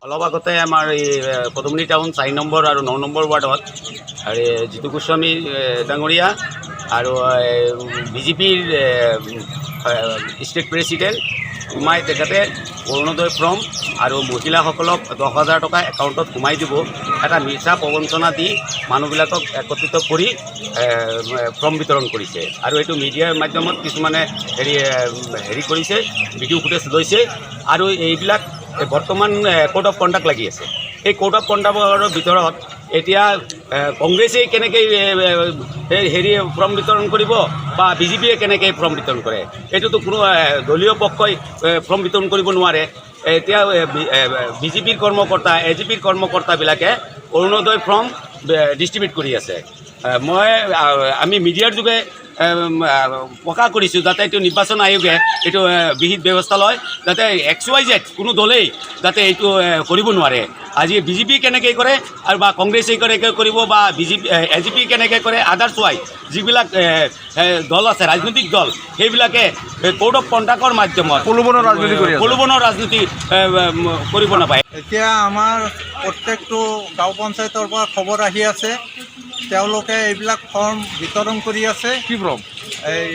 অলপ আগতে আমাৰ এই পদুমনি টাউন 4 নম্বৰ আৰু 9 নম্বৰ ৱাৰ্ডত আৰু জিতু গোস্বামী ডাঙৰীয়া আৰু বিজেপিৰ ষ্টেট প্ৰেচিডেণ্ট সোমাই তেখেতে অৰুণোদয় ফৰ্ম আৰু মহিলাসকলক 10,000 টকা একাউণ্টত সোমাই দিব এটা মিছা প্ৰবঞ্চনা দি মানুহবিলাকক একত্ৰিত কৰি ফৰ্ম বিতৰণ কৰিছে আৰু এইটো মিডিয়াৰ মাধ্যমত কিছুমানে হেৰি কৰিছে ভিডিঅ' ফুটেজ লৈছে আৰু এইবিলাক বৰ্তমান কোড অফ কণ্ডাক্ট লাগি আছে। এই কোড অফ কণ্ডাক্টৰ ভিতৰত এতিয়া কংগ্ৰেছে কেনেকৈ ফৰ্ম বিতৰণ কৰিব বা বিজেপিয়ে কেনেকৈ ফৰ্ম বিতৰণ কৰে এইটোতো কোনো দলীয় পক্ষই ফৰ্ম বিতৰণ কৰিব নোৱাৰে। এতিয়া বিজেপিৰ কৰ্মকৰ্তা এজিপিৰ কৰ্মকৰ্তাবিলাকে অৰুণোদয় ফৰ্ম ডিষ্ট্ৰিবিউট কৰি আছে। আমি মিডিয়াৰ যোগে প্ৰকাশ কৰিছোঁ যাতে এইটো নিৰ্বাচন আয়োগে এইটো বিহিত ব্যৱস্থা লয় যাতে XYZ কোনো দলেই যাতে এইটো কৰিব নোৱাৰে। আজি বিজেপি কেনেকৈ কৰে আৰু বা কংগ্ৰেছে কেনেকৈ কৰিব বা এজিপি কেনেকৈ কৰে আদাৰ্ছ ৱাই যিবিলাক দল আছে ৰাজনৈতিক দল সেইবিলাকে কোড অফ কণ্ডাক্টৰ মাধ্যমত প্ৰলোভনৰ ৰাজনীতি কৰিব নাপায়। এতিয়া আমাৰ প্ৰত্যেকটো গাঁও পঞ্চায়তৰ পৰা খবৰ আহি আছে তেওঁলোকে এইবিলাক ফৰ্ম বিতৰণ কৰি আছে। কি ফৰ্ম? এই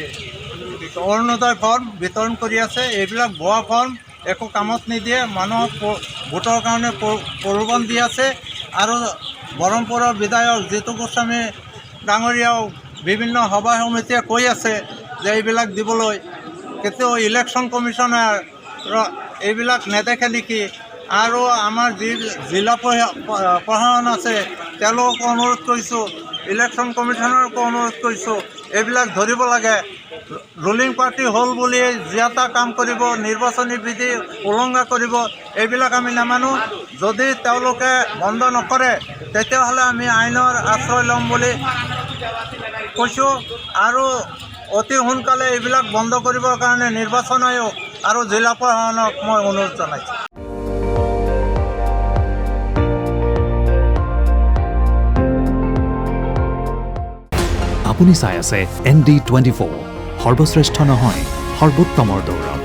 অৰুণোদয় ফৰ্ম বিতৰণ কৰি আছে। এইবিলাক ভুৱা ফৰ্ম একো কামত নিদিয়ে, মানুহক ভোটৰ কাৰণে প্ৰলোভন দি আছে। আৰু বৰহমপুৰৰ বিধায়ক জিতু গোস্বামী ডাঙৰীয়াও বিভিন্ন সভা সমিতিয়ে কৈ আছে যে এইবিলাক দিবলৈ, কেতিয়াও ইলেকশ্যন কমিশ্যনে এইবিলাক নেদেখে নেকি? আৰু আমাৰ যি জিলা প্ৰশাসন আছে তেওঁলোককো অনুৰোধ কৰিছোঁ, ইলেকশ্যন কমিশ্যনাৰকো অনুৰোধ কৰিছোঁ এইবিলাক ধৰিব লাগে। ৰুলিং পাৰ্টি হ'ল বুলি যি কাম কৰিব, নিৰ্বাচনী বিধি উলংঘা কৰিব, এইবিলাক আমি নামানো। যদি তেওঁলোকে বন্ধ নকৰে তেতিয়াহ'লে আমি আইনৰ আশ্ৰয় ল'ম বুলি কৈছোঁ। আৰু অতি সোনকালে এইবিলাক বন্ধ কৰিবৰ কাৰণে নিৰ্বাচন আয়োগ আৰু জিলা প্ৰশাসনক মই অনুৰোধ জনাইছোঁ। আপুনি চাই আছে ND24, সৰ্বশ্ৰেষ্ঠ নহয় সৰ্বোত্তমৰ দৌৰ।